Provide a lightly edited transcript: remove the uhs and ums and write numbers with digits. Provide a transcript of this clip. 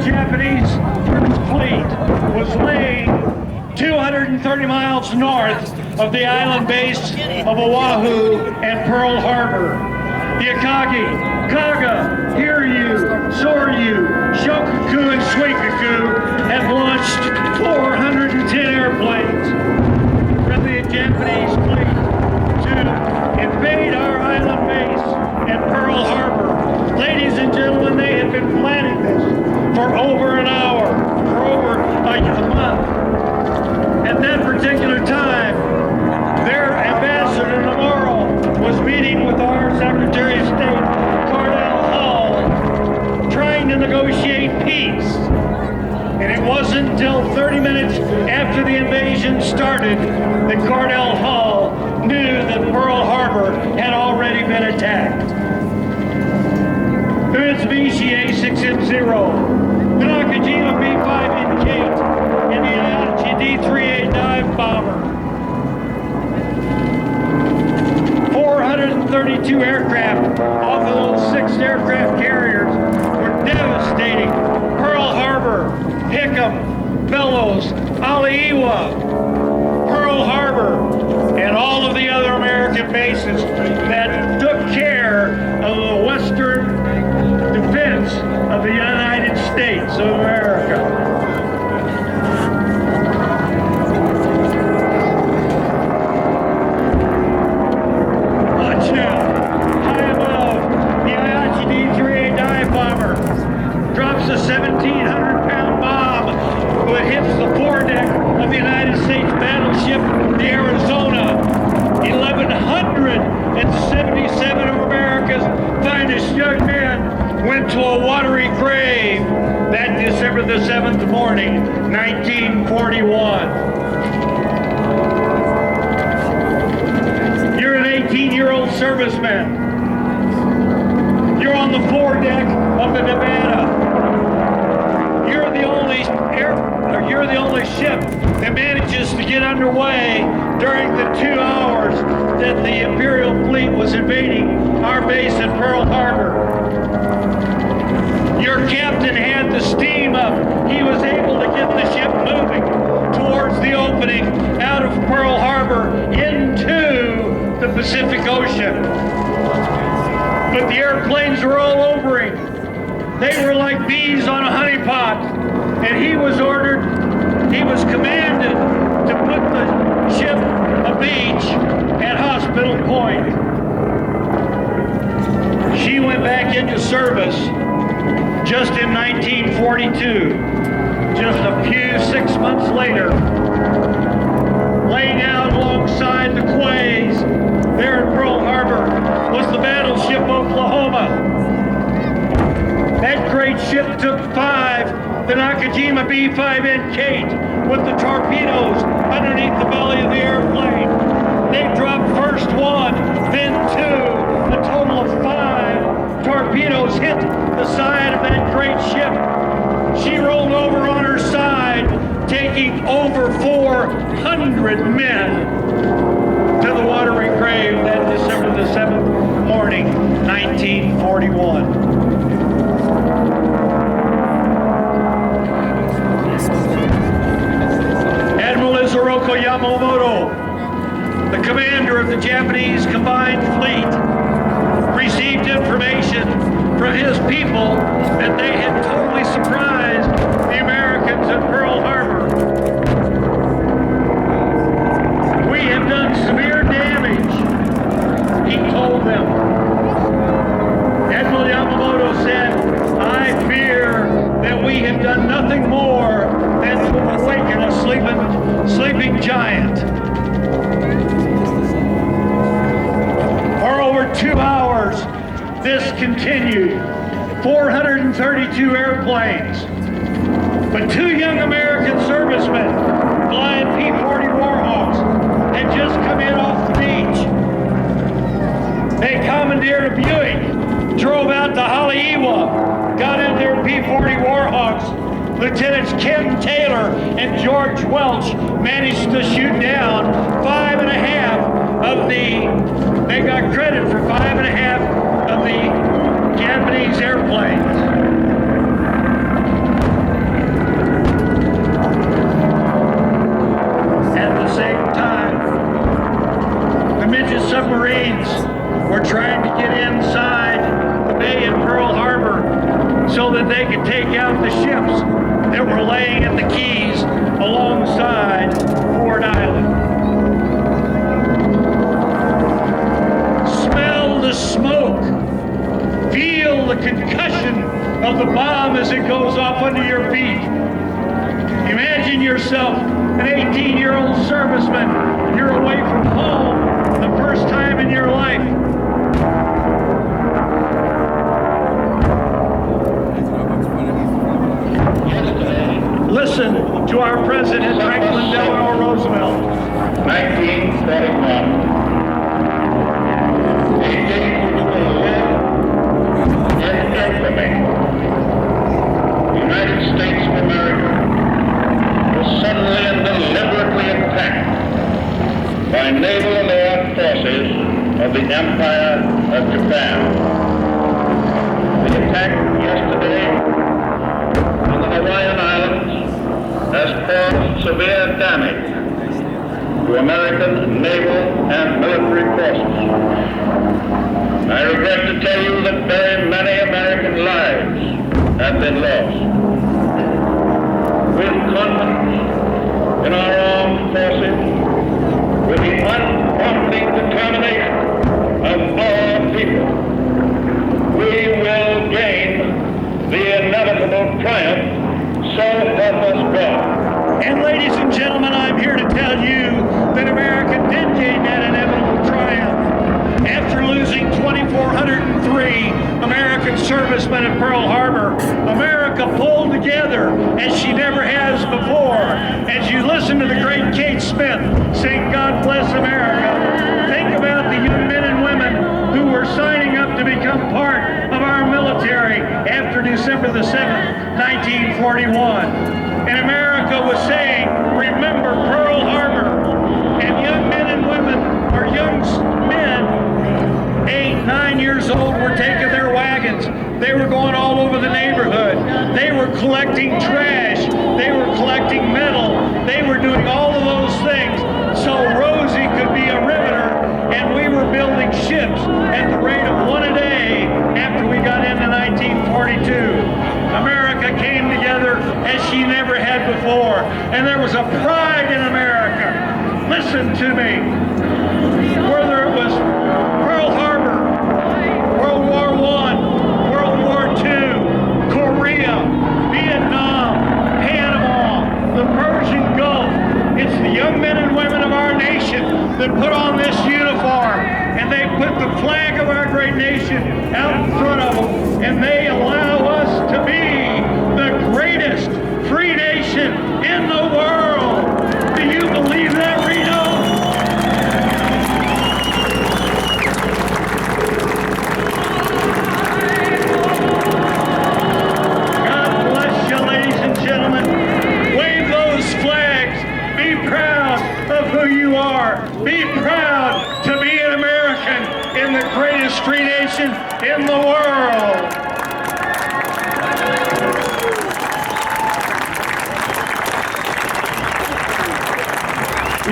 Japanese First Fleet was laying 230 miles north of the island base of Oahu and Pearl Harbor. The Akagi, Kaga, Hiryu, Soryu, Shokaku, and Suikaku have launched 410 airplanes from the Japanese fleet to invade our island base at Pearl Harbor. Ladies and gentlemen, they have been planning this for over an hour, for over a month. At that particular time, their ambassador, Navarro, was meeting with our Secretary of State, Cardell Hall, trying to negotiate peace. And it wasn't until 30 minutes after the invasion started that Cardell Hall knew that Pearl Harbor had already been attacked. The Mitsubishi A6M0, the Nakajima B5 Kate, and the Ayachi D3A dive bomber. 432 aircraft off of those 6 aircraft carriers were devastating Pearl Harbor, Hickam, Bellows, Aliiwa, Pearl Harbor, and all of the other American bases that took care of the western defense of the United States of America. Watch now. High above, the Ayachi D3A dive bomber drops a 1,700-pound bomb that hits the foredeck of the United States battleship, the Arizona. 1,177 of America's finest young men went to a watery grave that December the 7th morning, 1941. You're an 18-year-old serviceman. You're on the foredeck of the Nevada. You're the only ship that manages to get underway during the 2 hours that the Imperial fleet was invading our base at Pearl Harbor. Your captain had the steam up. He was able to get the ship moving towards the opening out of Pearl Harbor into the Pacific Ocean. But the airplanes were all over him. They were like bees on a honeypot. And he was commanded to put the ship abeach at Hospital Point. She went back into service just in 1942. Just a few 6 months later, laying out alongside the quays there in Pearl Harbor was the battleship Oklahoma. That great ship took 5, the Nakajima B5N Kate, with the torpedoes underneath the belly of the airplane. They dropped first 1, then 2. A total of 5 torpedoes hit the side of that great ship. She rolled over on her side, taking over 400 men to the watery grave that December the 7th morning, 1941. Admiral Isoroku Yamamoto, the commander of the Japanese Combined Fleet, received information from his people that they had totally surprised the Americans at Pearl Harbor. We have done severe damage, he told them. Admiral Yamamoto said, I fear that we have done nothing more than to awaken a sleeping giant. For over 2 hours, this continued. 432 airplanes. But 2 young American servicemen flying P-40 Warhawks had just come in off the beach. They commandeered a Buick, drove out to Haleiwa, got in their P-40 Warhawks. Lieutenants Ken Taylor and George Welch managed to shoot down 5.5 of the, they got credit for 5.5 of the Japanese airplanes. Marines were trying to get inside the bay in Pearl Harbor so that they could take out the ships that were laying at the quays alongside Ford Island. Smell the smoke. Feel the concussion of the bomb as it goes off under your feet. Imagine yourself, an 18-year-old serviceman. You're away from home the first time in your life. Listen to our President Franklin Delano Roosevelt. 1941. A day which will live in infamy. The United States of America was suddenly and deliberately attacked by naval and air forces of the Empire of Japan. The attack yesterday on the Hawaiian Islands has caused severe damage to American naval and military forces. I regret to tell you that very many American lives have been lost. With confidence in our armed forces, with the unprompting determination of our people, we will gain the inevitable triumph, so help us God. And ladies and gentlemen, I'm here to tell you that America did gain that inevitable triumph. After losing 2,403 American servicemen at Pearl Harbor, America pulled together as she never has before. As you listen to the great Kate Smith sing God Bless America, think about the young men and women who were signing up to become part of our military after December the 7th, 1941. And America was saying, remember Pearl Harbor. And young men and women, or young men, 8, 9 years old, were taking their wagons. They were going all over the neighborhood. They were collecting trash. They were collecting metal. They were doing all of those things so Rosie could be a riveter, and we were building ships at the rate of one a day after we got into 1942. America came together as she never had before, and there was a pride in America. Listen to me. Whether it was Pearl Harbor, World War I, World War II, Korea, Vietnam, Panama, the Persian Gulf, it's the young men and women of our nation that put on this uniform, and they put the flag of our great nation out in front of them, and they allow us to be the greatest free nation in the world. Do you believe that, Reno? God bless you, ladies and gentlemen. Wave those flags. Be proud of who you are. Be proud to be an American in the greatest free nation in the world.